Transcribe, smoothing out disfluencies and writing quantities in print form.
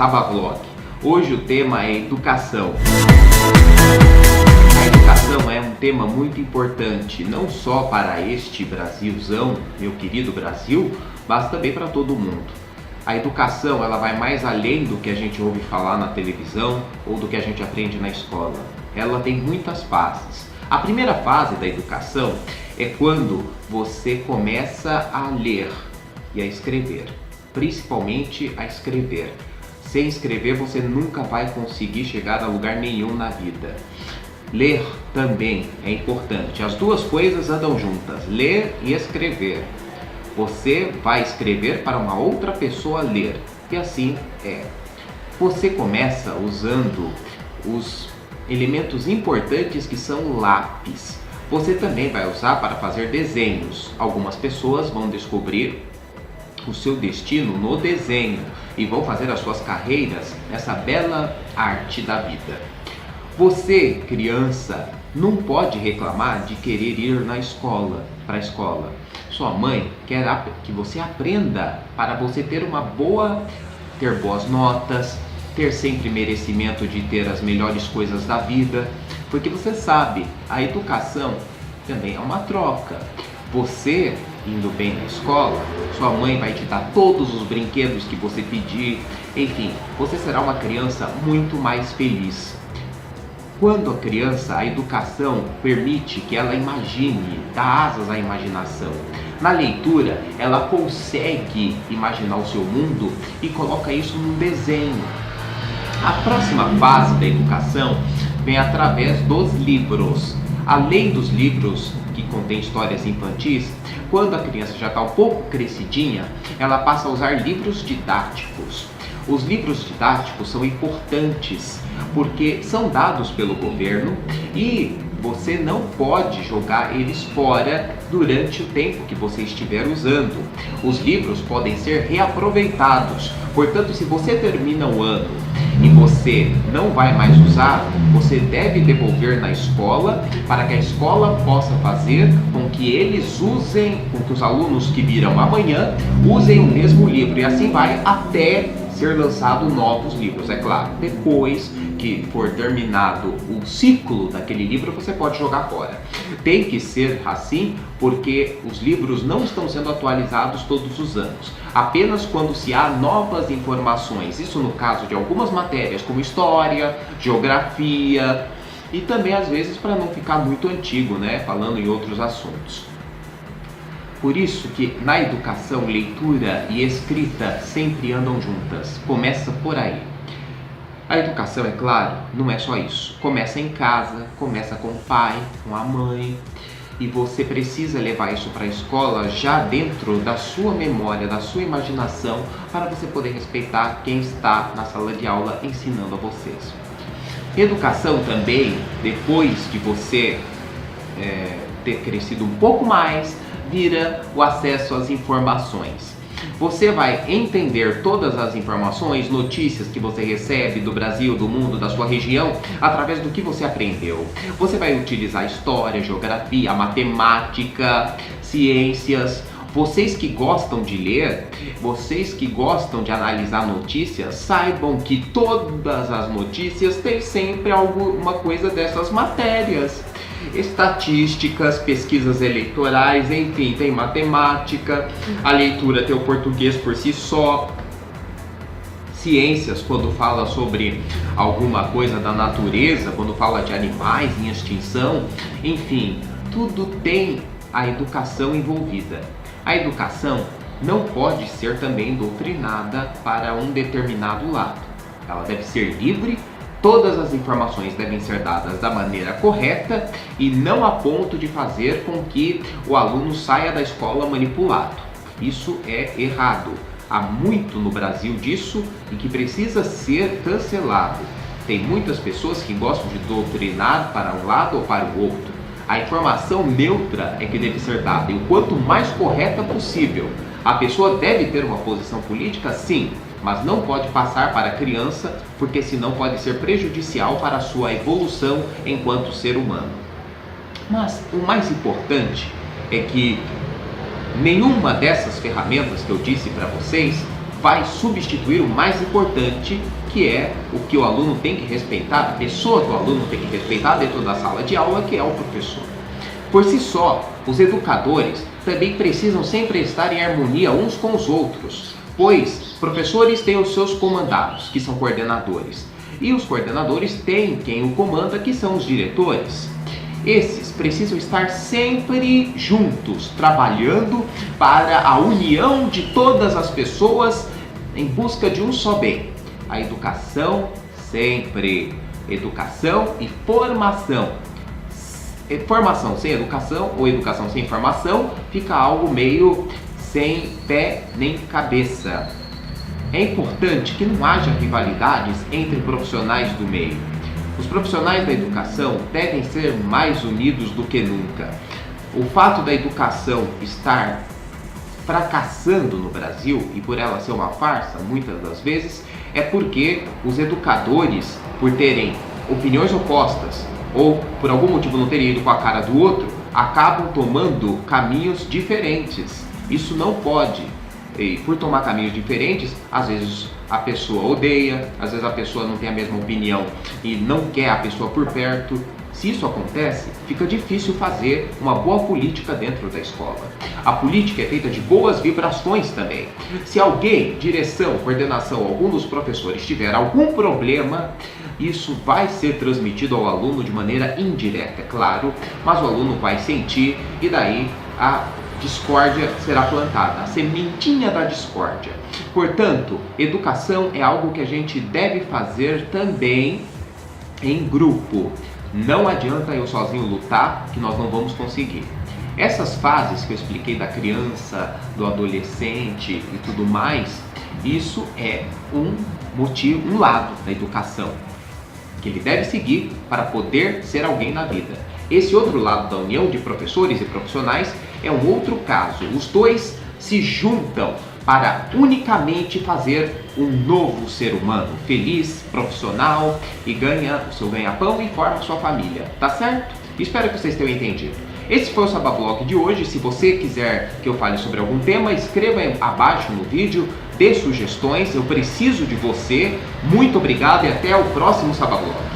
Sabavlog. Hoje o tema é educação. A educação é um tema muito importante, não só para este Brasilzão, meu querido Brasil, mas também para todo mundo. A educação, ela vai mais além do que a gente ouve falar na televisão ou do que a gente aprende na escola. Ela tem muitas fases. A primeira fase da educação é quando você começa a ler e a escrever, principalmente a escrever. Sem escrever você nunca vai conseguir chegar a lugar nenhum na vida. Ler também é importante, as duas coisas andam juntas, ler e escrever. Você vai escrever para uma outra pessoa ler, e assim é. Você começa usando os elementos importantes que são lápis. Você também vai usar para fazer desenhos. Algumas pessoas vão descobrir o seu destino no desenho e vão fazer as suas carreiras nessa bela arte da vida. Você, criança, não pode reclamar de querer ir para a escola. Sua mãe quer que você aprenda para você ter boas notas, ter sempre merecimento de ter as melhores coisas da vida, porque você sabe, a educação também é uma troca. Você indo bem na escola, sua mãe vai te dar todos os brinquedos que você pedir, enfim, você será uma criança muito mais feliz. Quando a criança, a educação permite que ela imagine, dá asas à imaginação. Na leitura, ela consegue imaginar o seu mundo e coloca isso num desenho. A próxima fase da educação vem através dos livros. Além dos livros que contêm histórias infantis, quando a criança já está um pouco crescidinha, ela passa a usar livros didáticos. Os livros didáticos são importantes porque são dados pelo governo e você não pode jogar eles fora durante o tempo que você estiver usando. Os livros podem ser reaproveitados, portanto, se você termina o ano e você não vai mais usar, você deve devolver na escola para que a escola possa fazer com que eles usem, com que os alunos que virão amanhã usem o mesmo livro, e assim vai até ser lançado novos livros. É claro, depois que for terminado o ciclo daquele livro, você pode jogar fora. Tem que ser assim porque os livros não estão sendo atualizados todos os anos, apenas quando se há novas informações. Isso no caso de algumas matérias como história, geografia e também às vezes para não ficar muito antigo, né, falando em outros assuntos. Por isso que na educação, leitura e escrita sempre andam juntas. Começa por aí. A educação, é claro, não é só isso. Começa em casa, começa com o pai, com a mãe. E você precisa levar isso para a escola já dentro da sua memória, da sua imaginação, para você poder respeitar quem está na sala de aula ensinando a vocês. Educação também, depois de você ter crescido um pouco mais, vira o acesso às informações. Você vai entender todas as informações, notícias que você recebe do Brasil, do mundo, da sua região, através do que você aprendeu. Você vai utilizar história, geografia, matemática, ciências. Vocês que gostam de ler, vocês que gostam de analisar notícias, saibam que todas as notícias têm sempre alguma coisa dessas matérias. Estatísticas, pesquisas eleitorais, enfim, tem matemática, a leitura tem o português por si só, ciências quando fala sobre alguma coisa da natureza, quando fala de animais em extinção, enfim, tudo tem a educação envolvida. A educação não pode ser também doutrinada para um determinado lado. Ela deve ser livre. Todas as informações devem ser dadas da maneira correta e não a ponto de fazer com que o aluno saia da escola manipulado. Isso é errado. Há muito no Brasil disso e que precisa ser cancelado. Tem muitas pessoas que gostam de doutrinar para um lado ou para o outro. A informação neutra é que deve ser dada e o quanto mais correta possível. A pessoa deve ter uma posição política, sim, mas não pode passar para a criança, porque senão pode ser prejudicial para a sua evolução enquanto ser humano. Mas o mais importante é que nenhuma dessas ferramentas que eu disse para vocês vai substituir o mais importante, que é o que o aluno tem que respeitar, a pessoa que o aluno tem que respeitar dentro da sala de aula, que é o professor. Por si só, os educadores também precisam sempre estar em harmonia uns com os outros, pois professores têm os seus comandados, que são coordenadores, e os coordenadores têm quem o comanda, que são os diretores. Esses precisam estar sempre juntos, trabalhando para a união de todas as pessoas em busca de um só bem: a educação sempre. Educação e formação. Formação sem educação ou educação sem formação fica algo meio sem pé nem cabeça. É importante que não haja rivalidades entre profissionais do meio. Os profissionais da educação devem ser mais unidos do que nunca. O fato da educação estar fracassando no Brasil, e por ela ser uma farsa muitas das vezes, é porque os educadores, por terem opiniões opostas ou por algum motivo não terem ido com a cara do outro, acabam tomando caminhos diferentes. Isso não pode. E por tomar caminhos diferentes, às vezes a pessoa odeia, às vezes a pessoa não tem a mesma opinião e não quer a pessoa por perto. Se isso acontece, fica difícil fazer uma boa política dentro da escola. A política é feita de boas vibrações também. Se alguém, direção, coordenação, algum dos professores tiver algum problema, isso vai ser transmitido ao aluno de maneira indireta, é claro, mas o aluno vai sentir e daí a discórdia será plantada, a sementinha da discórdia. Portanto, educação é algo que a gente deve fazer também em grupo. Não adianta eu sozinho lutar, que nós não vamos conseguir. Essas fases que eu expliquei da criança, do adolescente e tudo mais, isso é um motivo, um lado da educação que ele deve seguir para poder ser alguém na vida. Esse outro lado da união de professores e profissionais é um outro caso. Os dois se juntam para unicamente fazer um novo ser humano, feliz, profissional, e ganha o seu ganha-pão e forma sua família, tá certo? Espero que vocês tenham entendido. Esse foi o Sabablog de hoje. Se você quiser que eu fale sobre algum tema, escreva abaixo no vídeo, dê sugestões, eu preciso de você. Muito obrigado e até o próximo Sabablog.